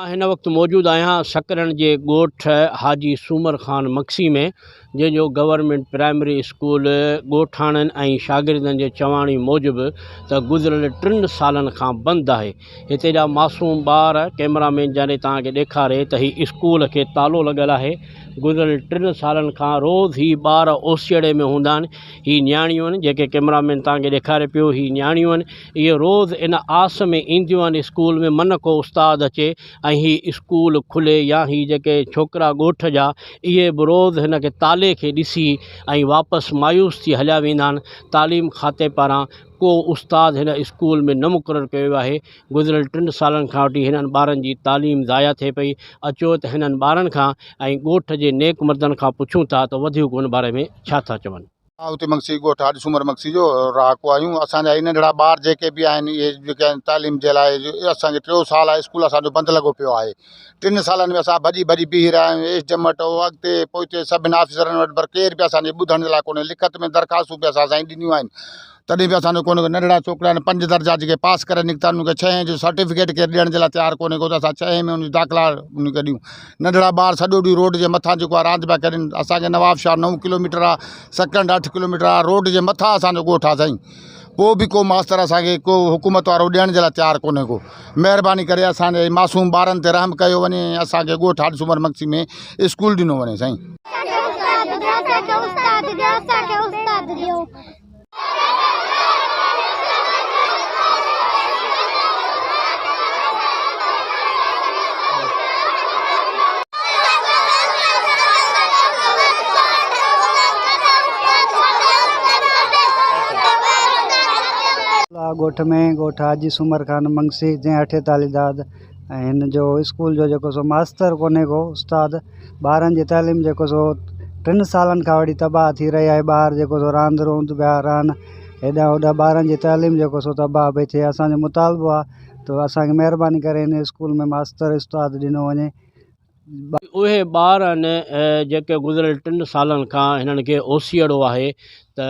हिन वक्त मौजूद आहियां सकरन जे ॻोठ हाजी सूमर ख़ान मक्सी में, जंहिंजो गवर्नमेंट प्राइमरी स्कूल ॻोठाणनि ऐं शागिर्दनि जे चवाणी मूजिबि त गुज़िरियल 3 सालनि खां बंदि आहे। हिते जा मासूम ॿार कैमरामैन जॾहिं तव्हांखे ॾेखारे त हीउ स्कूल खे तालो लॻल आहे। गुज़िरियल 3 सालनि खां रोज़ ही ॿार ओसियड़े में हूंदा आहिनि। ही नियाणियूं आहिनि जेके कैमरामैन तव्हांखे ॾेखारे पियो, ही नियाणियूं आहिनि। इहे रोज़ इन आस में ईंदियूं आहिनि स्कूल में, मन को उस्ताद अचे ऐं ही स्कूल खुले, या ही जेके छोकिरा ॻोठ जा इहे बि रोज़ हिन खे ताले खे ॾिसी ऐं वापसि मायूस थी हलिया वेंदा आहिनि। तालीम खाते पारां को उस्ताद हिन स्कूल में न मुक़ररु कयो आहे। गुज़िरियल 3 सालनि खां वठी हिननि ॿारनि जी तालीम ज़ाया थिए पई। अचो त हिननि ॿारनि खां ऐं ॻोठ जे नेक मर्दनि खां पुछूं था त वधीक हुन बारे में छा था चवनि। उते मक्सी ॻोठ हाजी सूमर मक्सी जो रहाको आहियूं। असांजा नंढड़ा ॿार जेके बि आहिनि, इहे जेके आहिनि तालीम जे लाइ असांखे 3 साल आहे स्कूल असांजो बंदि लॻो पियो आहे। 3 सालनि में असां भॼी भॼी बीह रहिया आहियूं। एसडीएम वटि अॻिते पोइते सभिनी ऑफिसरनि वटि, पर केर बि असांजे ॿुधण जे लाइ कोन्हे। लिखत में दरख़्वास्तूं बि असां साईं ॾिनियूं आहिनि, तॾहिं बि असांजो कोन्हे। नंढड़ा छोकिरा आहिनि 5 दर्जा जेके पास करे निकिता, उनखे 6 जो सर्टिफिकेट केरु ॾियण जे लाइ तयारु कोन्हे को, त असां 6 में उन दाख़िला उनखे ॾियूं। नंढड़ा ॿार सॼो ॾींहुं रोड जे मथां जेको आहे रांदि पिया कनि। असांखे नवाबशाह 9 किलोमीटर आहे, सकरन 8 किलोमीटर आहे, रोड जे मथां असांजो ॻोठ आहे साईं। पोइ बि को मास्तर असांखे को हुकूमत वारो ॾियण जे लाइ तयारु कोन्हे को। महिरबानी करे असांजे मासूम ॿारनि ते रहम कयो वञे, असांखे ॻोठ हाजी सूमर मक्सी में स्कूल ॾिनो वञे साईं। ॻोठ में ॻोठ हाजी सूमर ख़ान मक्सी जंहिं 8 तालीदाद ऐं हिन जो स्कूल जो जेको सो मास्तर कोन्हे को उस्ताद। ॿारनि जी तालीम जेको सो 3 सालनि खां वठी तबाह थी रही आहे। ॿार जेको सो रांदि रूंद पिया रहनि, हेॾां होॾां ॿारनि जी तालीम जेको सो तबाह पई थिए। असांजो मुतालबो आहे त असांखे महिरबानी करे हिन स्कूल में मास्तर उस्ताद ॾिनो वञे। उहे ॿार आहिनि जेके गुज़िरियल 3 सालनि खां हिननि खे ओसियड़ो आहे त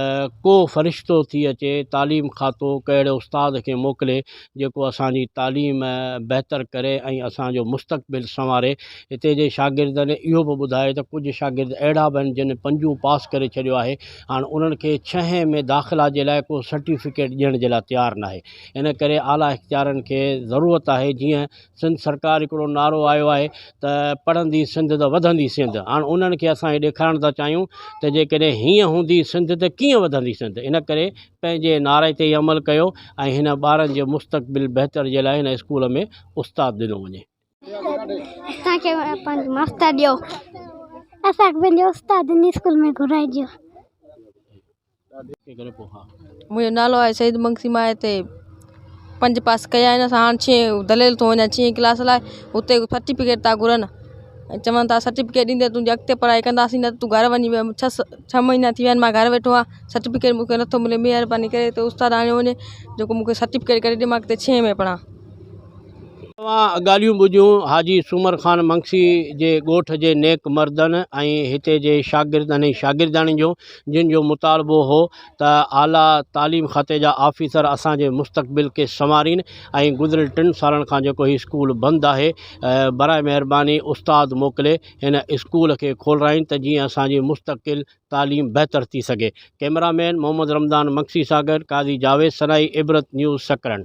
को फ़रिश्तो थी अचे, तालीम खातो कहिड़े उस्ताद खे मोकिले जेको असांजी तालीम बहितर करे ऐं असांजो मुस्तक़बिल संवारे। हिते जे शागिर्दनि इहो बि ॿुधाए त कुझु शागिर्द अहिड़ा बि आहिनि जिन 5 पास करे छॾियो आहे। हाणे उन्हनि खे 6 में दाख़िला जे लाइ को सर्टिफिकेट ॾियण जे लाइ तयारु न आहे। इन करे आला इख्तियारनि खे ज़रूरत आहे, जीअं सिंध सरकार हिकिड़ो नारो आयो आहे त पढ़ंदी सिंध त वधंदी सिंध। हाणे उन्हनि खे असां ॾेखारणु था चाहियूं त जेकॾहिं हीअं हूंदी सिंध त कीअं वधंदी सिंध। इन करे पंहिंजे नारे ते अमल कयो ऐं हिन ॿारनि जो मुस्तक़बिल बहितर जे लाइ हिन स्कूल में उस्ताद ॾिनो वञे। असांखे पंहिंजो मास्तर ॾियो, असांखे पंहिंजो उस्ताद इन स्कूल में घुराइजो। मुंहिंजो नालो आहे सईद मक्सी। मां हिते 5 पास कया आहिनि। असां हाणे 6 दलेल थो वञा 6 क्लास लाइ। हुते सर्टिफिकेट था घुरनि ऐं चवनि था सर्टिफिकेट ॾींदे तुंहिंजी अॻिते पढ़ाई कंदासीं, न तूं घर वञी 6 महीना थी विया आहिनि मां घर वेठो आहे, सर्टिफिकेट मूंखे नथो मिले। महिरबानी करे त उस्ताद आणियो वञे जेको मूंखे सर्टिफिकेट करे ॾिए, मां अॻिते 6 में पढ़ां। तव्हां ॻाल्हियूं ॿुधियूं हाजी सूमर ख़ान मक्सी जे ॻोठ जे नेक मर्दनि ऐं हिते जे शागिर्दनि ऐं शागिर्दाणियुनि जो, जिन जो मुतालबो हो त आला तालीम खाते जा ऑफिसर असांजे मुस्तक़बिल खे संवारीनि ऐं गुज़िरियल 3 सालनि खां जेको हीउ स्कूल बंदि आहे, बराए महिरबानी उस्ताद मोकिले हिन स्कूल खे खोलाइनि त जीअं असांजी मुस्तक़िल तालीम बहितर थी सघे। कैमरामैन मोहम्मद रमज़ान मक्सी सां गॾु काज़ी जावेद, सनाई इबरत न्यूज़ सकरन।